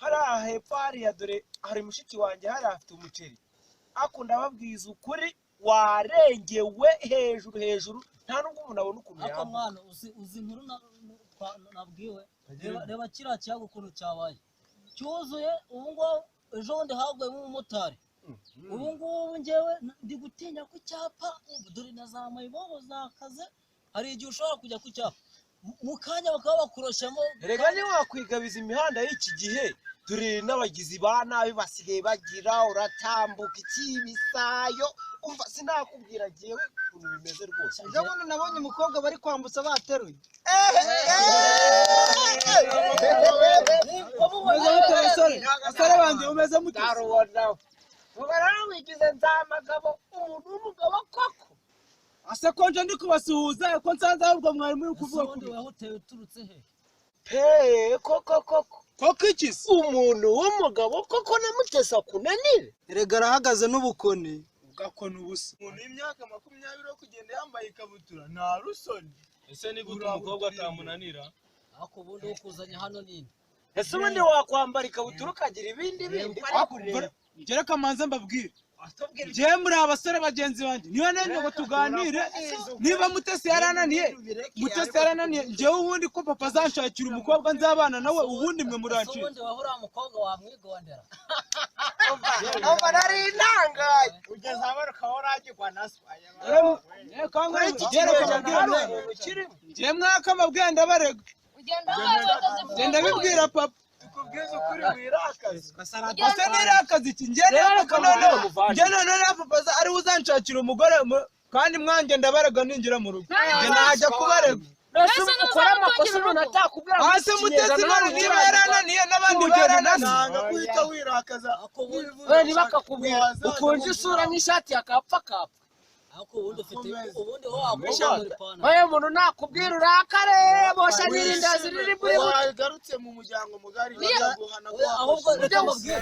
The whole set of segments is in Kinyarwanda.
hariya hepfo hariya dore hari mushiki wanjye hariya afite umuceri akunda babwiza ukuri warengewe hejuru nta nubwo umuntu abona ukuntu yambuka. ako mwana uzi inkuru nabwiwe reba kiriya kiyaga ukuntu cyabaye cyuzuye ubu ngubu ejo bundi haguyemo umumotari ubu ngubu njyewe ndi gutinya ku cyapa dore na za mayibobo zakaze hari igihe ushobora kujya ku cyapa mu kanya bakaba bakuroshyamo rega ntiwakwigabiza imihanda y'iki gihe dore n'abagizi ba nabi basigaye bagira uratambuka ikibisayo umva sinakubwira jewe ukuntu bimeze rwose ndabona nabonye umukobwa bari kwambutsa bateruye asare banje umeze mute ubara wigize nzamagabo umuntu w'umugabo koko ase konje ndi kubasuhuza ko nsanze ahubwo mwari muri kuvuga kuri wahoteye uturutse he koko ikisi umuntu w'umugabo koko namutesa kunanire erega arahagaze n'ubukoni ugakona ubusa umuntu w'imyaka 20 yo kugenda yambaye ikabutura nta rusoni ese ni gute umukobwa atamunanira ako bundi ukuzanya hano nini ese ubundi wakwambara ikabutura ukagira ibindi gereka manze mbabwire je muri abasore bagenzi banje niyo nene ngo tuganire niba mutesi yarananiye je ubundi ko papa zanshakira umukobwa nzabana nawe ubundi mwe muranci ubundi wahura umukobwa wamwigondera ova nari intangaye ugeze abaruka waragirwa naswaye kanga gereka mbabwire je mwaka mabwire ndabarega ugenda bibwira papa kubwiza ukuri wirakaze ase nirakaze iki njye none papa ari uzanshakira umugore kandi mwanjye ndabarega ninjira mu rugo njye najya kubarega ukora amakosa umuntu atakubwira hasi mutezi none niba yarananiye n'abandi barananga kuhita wirakaza ntibakakubwira ukunje isura nk'ishati yakapfa ako ubundi ufite ubundi ho wagusha muri pana oya umuntu nakubwira urakare bosha n'irindazi riri muri wagarutse mu muryango mugari guhana ahubwo ukamubwira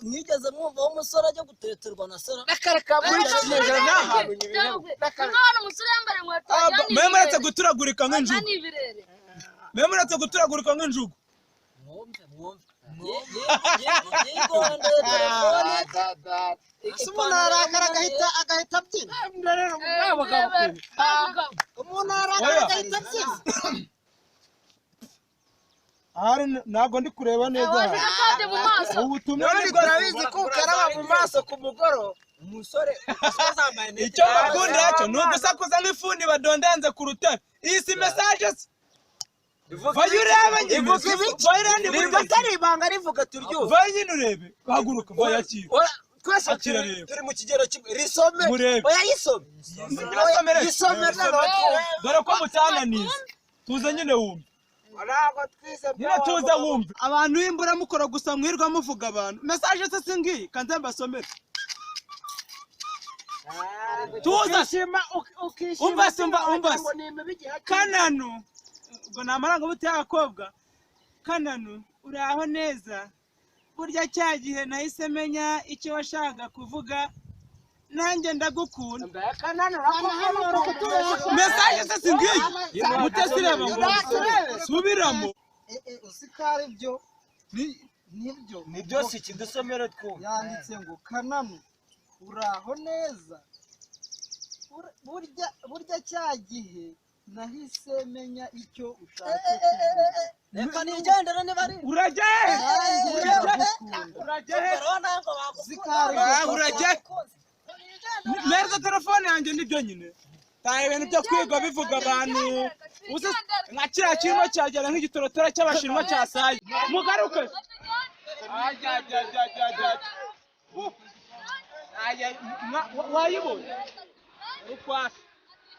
mwigeze mwumva umusore ajya guteterwa na sera nakareka muri kiyeje n'ahantu nyibireba none umusore yambara inkweto memuretse guturagurika nk'injugu memuretse guturagurika nk'injugu mwumve yigondera telefone umuntu arakara agahita abyina umuntu arakara agahita abyina ahari ntabwo ndi kureba neza ubutumwa urabizi ko ukaraba mu maso ku mugoro umusore azambaye neza icyo bakundira cyo ni ugusakuza nk'ifundi badondenze ku rutare iyi si message vayureba nyine atari ibanga rivuga turyuze vanyine urebe haguruka vayakira twese turi mu kigero kimwe risome oya yisome dore ko mutananiza tuze nyine wumve nyine tuze wumve abantu b'imbura mukora gusa mwirwa muvuga abantu message se singiyi kanze mbasomere tuza umva kananu ngo namaranga bute yakobwa kananu uraho neza burya cyagihe nahise menya icyo washaka kuvuga nanjye ndagukunda message se singiyi mutesi reba ngo subiramo usikari byo nibyo si kidusomere twumva yanditse ngo kananu uraho neza burya cyagihe nahise menya icyo ushaka reka nigendere niba ari uragehe neza telefone yanjye nibyo nyine tahe ibintu byo kwiga bivuga abantu nka kiriya kirimo cyagera nk'igitorotora cy'abashinwa cyasaye mugaruke wayibonye ukwasi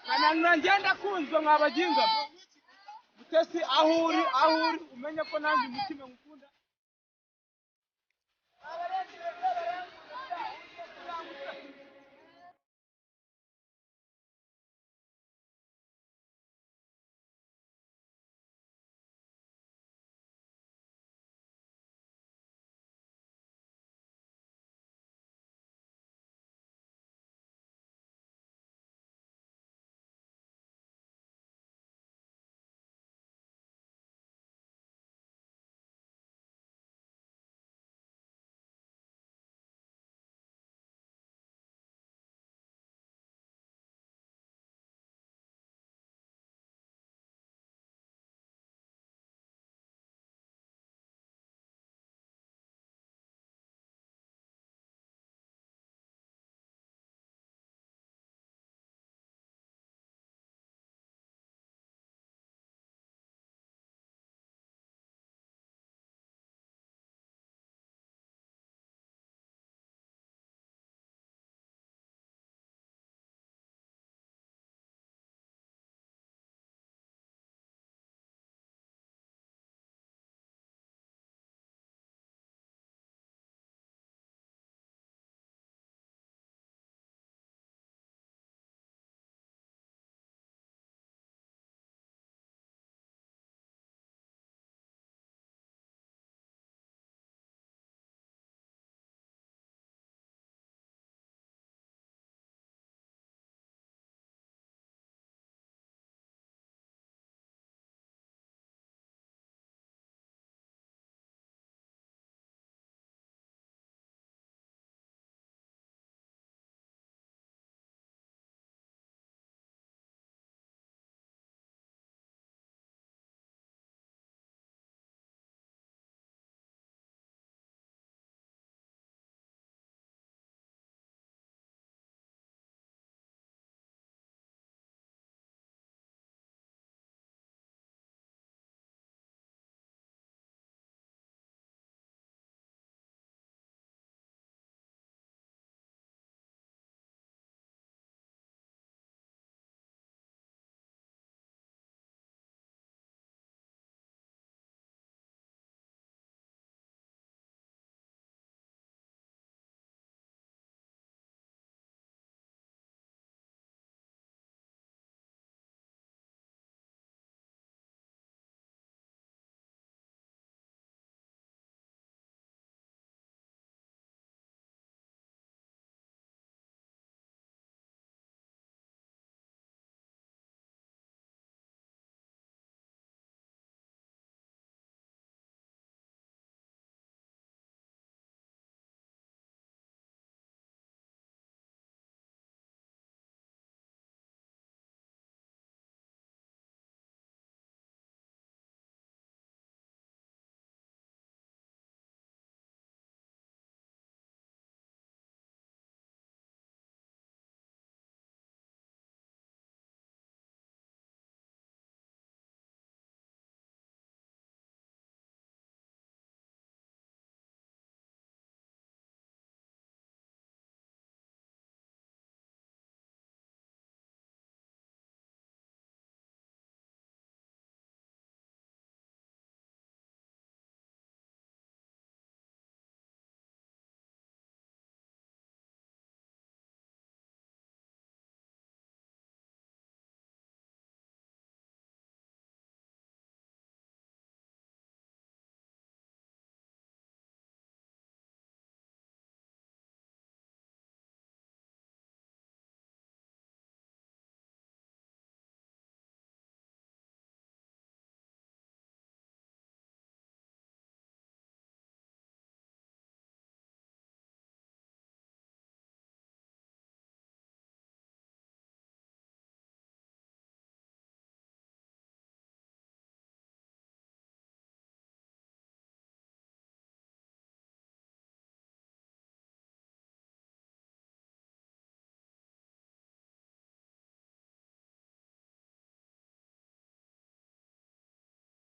kananura ngenda kunzwe mwabagingamo mutesi aho uri umenye ko nanjye umutima ngukunda